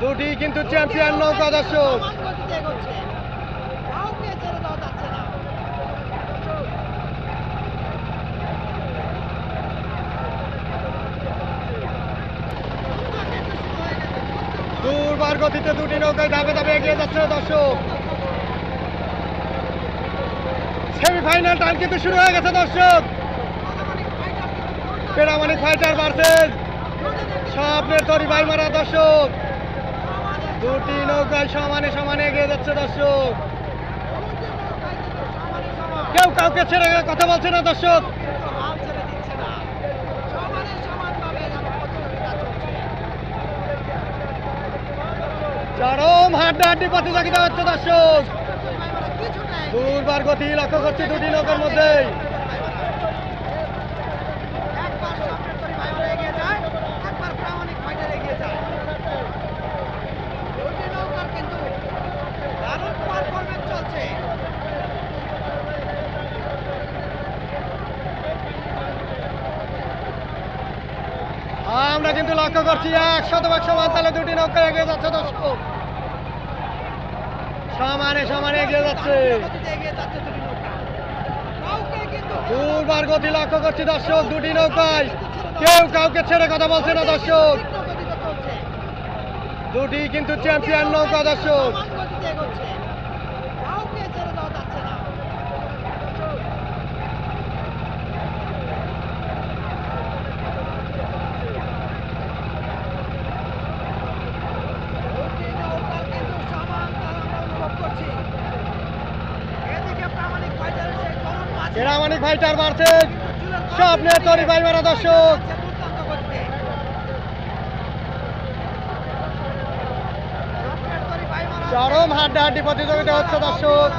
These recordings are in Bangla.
দুটি কিন্তু চ্যাম্পিয়ন নৌকা দর্শক। দুর্বার গতিতে দুটি নৌকায় ধাপে ধাপে এগিয়ে যাচ্ছে দর্শক। সেমিফাইনাল টাইম কিন্তু শুরু হয়ে গেছে দর্শক। পেরামানিক ফাইটার ভার্সেস স্বপ্নের তরি ভাইমারা দর্শক। দুটি নৌকায় সমানে সমানে এগিয়ে যাচ্ছে দর্শক। কেউ কাউকে ছেড়ে কথা বলছে না দর্শক। চরম হাড্ডাহাড্ডি প্রতিযোগিতা হচ্ছে দর্শক। দুর্বার গতি লক্ষ্য করছি দুটি নৌকার মধ্যে। আমরা কিন্তু লক্ষ্য করছি 100% সমান তালে দুটি নৌকা এগিয়ে যাচ্ছে দর্শক। সমানে সমানে এগিয়ে যাচ্ছে। দুর্বার গতি লক্ষ্য করছি দর্শক দুটি নৌকায়। কেউ কাউকে ছেড়ে কথা বলছে না দর্শক। দুটি কিন্তু চ্যাম্পিয়ন নৌকা দর্শক। পেরামানিক ফাইটার ভার্সেস স্বপ্নের তরি ভাইমারা দর্শক। চরম হাড্ডাহাড্ডি প্রতিযোগিতা হচ্ছে দর্শক।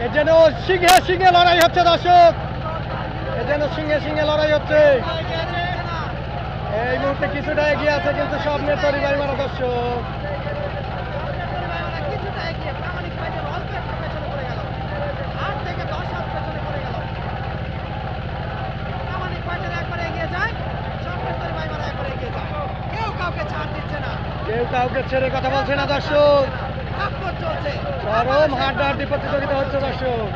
এ যেন সিংহে সিংহে লড়াই হচ্ছে দর্শক। এ যেন সিংহে সিংহে লড়াই হচ্ছে। এই মুহূর্তে কিছুটা এগিয়ে আছে কিন্তু স্বপ্নের তরি ভাইমারা দর্শক। কেউ কাউকে ছেড়ে কথা বলছে না দর্শক। চরম হাড্ডাহাড্ডি প্রতিযোগিতা হচ্ছে দর্শক।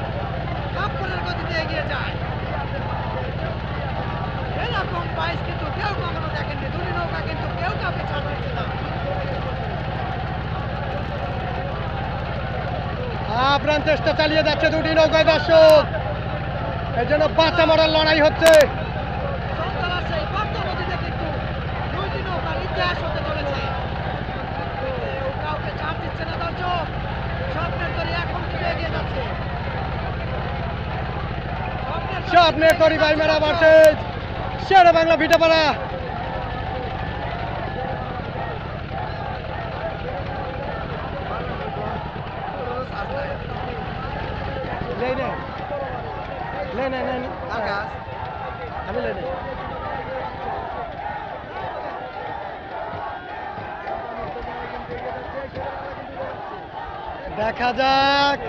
আপ্রাণ চেষ্টা চালিয়ে যাচ্ছে দুটি নৌকায় দর্শক। এর জন্য বাচ্চা মরার লড়াই হচ্ছে। স্বপ্নের তরি ভাইমারা ভার্সেস শেরে বাংলা ভিটাপাড়া। দেখা যাক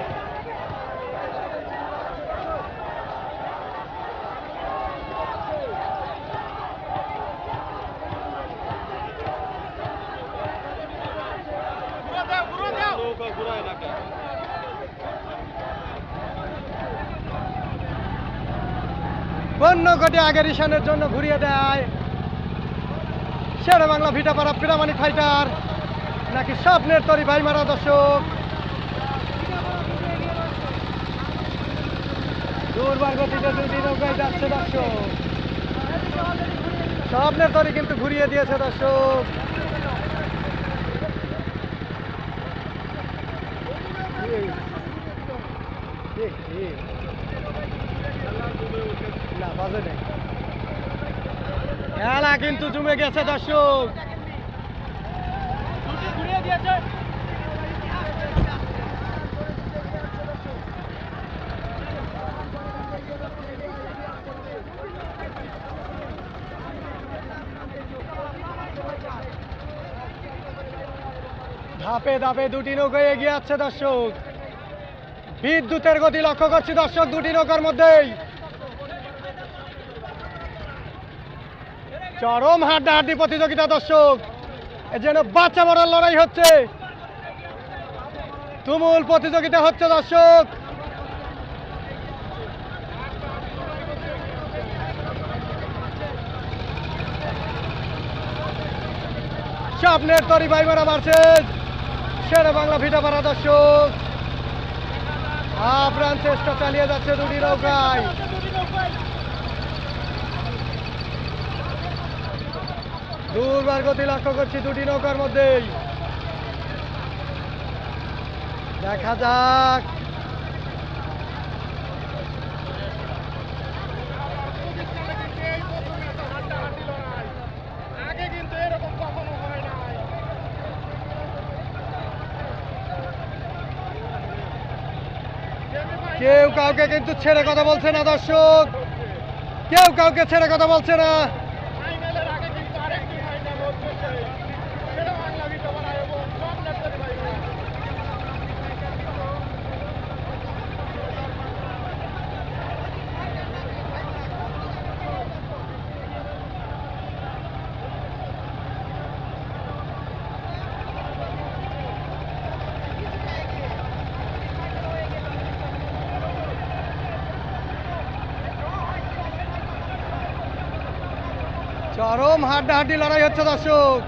বন্য ঘটে আগের ইশানের জন্য ঘুরিয়ে দেয়। শেরে বাংলা ভিটাপাড়া পেরামানিক ফাইটার নাকি স্বপ্নের তরি ভাইমারা দর্শক। দুর্বার গতিতে দুটি নৌকায় যাচ্ছে দর্শক। স্বপ্নের তরি কিন্তু ঘুরিয়ে দিয়েছে দর্শক। খেলা কিন্তু জমে গেছে দর্শক। ঘুরিয়ে দিয়েছে। ধাপে ধাপে দুটি নৌকায় এগিয়ে যাচ্ছে দর্শক। বিদ্যুতের গতি লক্ষ্য করছি দর্শক দুটি নৌকার মধ্যেই। চরম হাড্ডাহাড্ডি প্রতিযোগিতা দর্শক, এ যেন বাচ্চা মরার লড়াই হচ্ছে, তুমুল প্রতিযোগিতা হচ্ছে দর্শক। স্বপ্নের তরি ভাইমারা মারছেন শেরে বাংলা ভিটাপাড়া দর্শক। আপ্রাণ চেষ্টা চালিয়ে যাচ্ছে দুটি নৌকায়। দুর্বার গতি লক্ষ্য করছি দুটি নৌকার মধ্যেই। দেখা যাক কেউ কাউকে কিন্তু ছেড়ে কথা বলছে না দর্শক, কেউ কাউকে ছেড়ে কথা বলছে না। চরম হাড্ডাহাড্ডি লড়াই হচ্ছে দর্শক।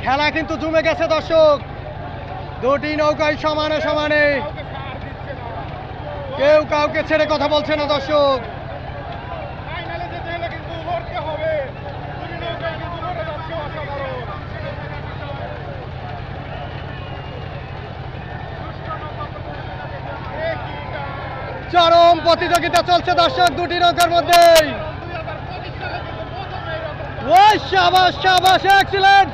খেলা কিন্তু জমে গেছে দর্শক, দুটি নৌকায় সমানে সমানে, কেউ কাউকে ছেড়ে কথা বলছে না দর্শক। চরম প্রতিযোগিতা চলছে দর্শক দুটি নৌকার মধ্যেই। ওই শাবাশ শাবাশ, এক্সিলেন্ট।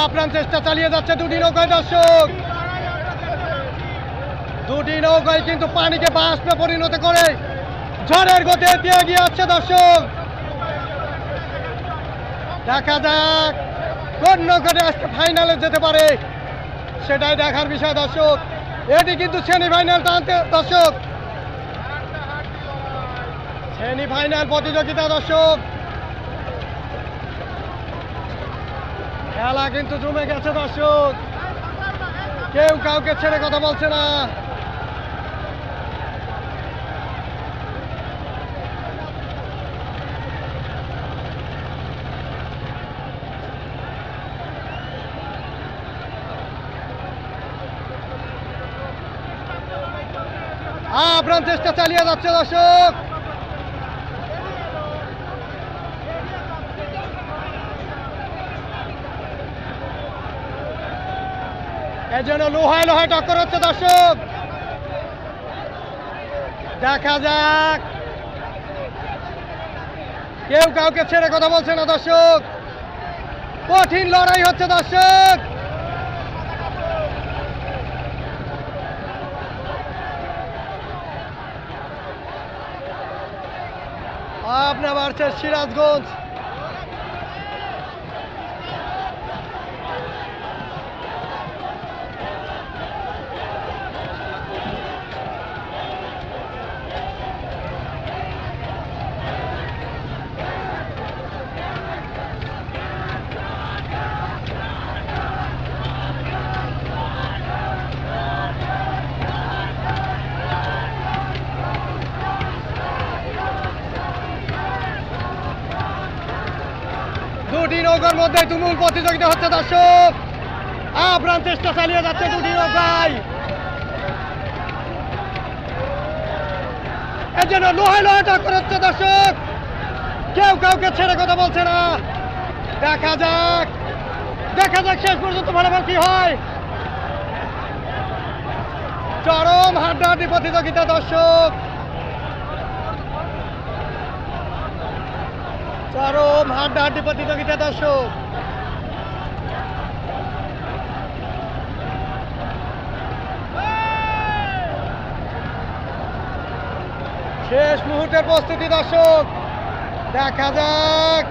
আপ্রাণ চেষ্টা চালিয়ে যাচ্ছে দুটি নৌকায় দর্শক। দুটি নৌকায় কিন্তু পানিকে বাষ্পে পরিণত করে ঝড়ের গতি দিয়ে এগিয়ে যাচ্ছে দর্শক। দেখা যাক কোন নৌকাটা আজকে ফাইনালে যেতে পারে, সেটাই দেখার বিষয় দর্শক। এটি কিন্তু সেমিফাইনাল টানতে দর্শক, সেমিফাইনাল প্রতিযোগিতা দর্শক। খেলা কিন্তু জমে গেছে দর্শক, কেউ কাউকে ছেড়ে কথা বলছে না। আপ্রাণ চেষ্টা চালিয়ে যাচ্ছে দর্শক। এর জন্য লোহায় লোহায় টক্কর হচ্ছে দর্শক। দেখা যাক, কেউ কাউকে ছেড়ে কথা বলছে না দর্শক, কঠিন লড়াই হচ্ছে দর্শক। আপনার বাড়ছে সিরাজগঞ্জ। দুটি নৌকার মধ্যে তুমুল প্রতিযোগিতা হচ্ছে দর্শক। আপ্রাণ চেষ্টা চালিয়ে যাচ্ছে দুটি নৌকায়। এর জন্য লোহায় লোহায় টক্কর হচ্ছে দর্শক, কেউ কাউকে ছেড়ে কথা বলছে না। দেখা যাক শেষ পর্যন্ত ফলাফল কি হয়। চরম হাড্ডাহাড্ডি প্রতিযোগিতা দর্শক। চরম হাড্ডাহাড্ডি প্রতিযোগিতা দর্শক। শেষ মুহূর্তের প্রস্তুতি দর্শক, দেখা যাক।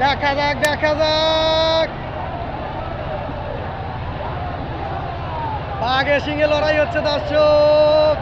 দেখা যাক দেখা যাক, বাঘে সিংহে লড়াই হচ্ছে দর্শক।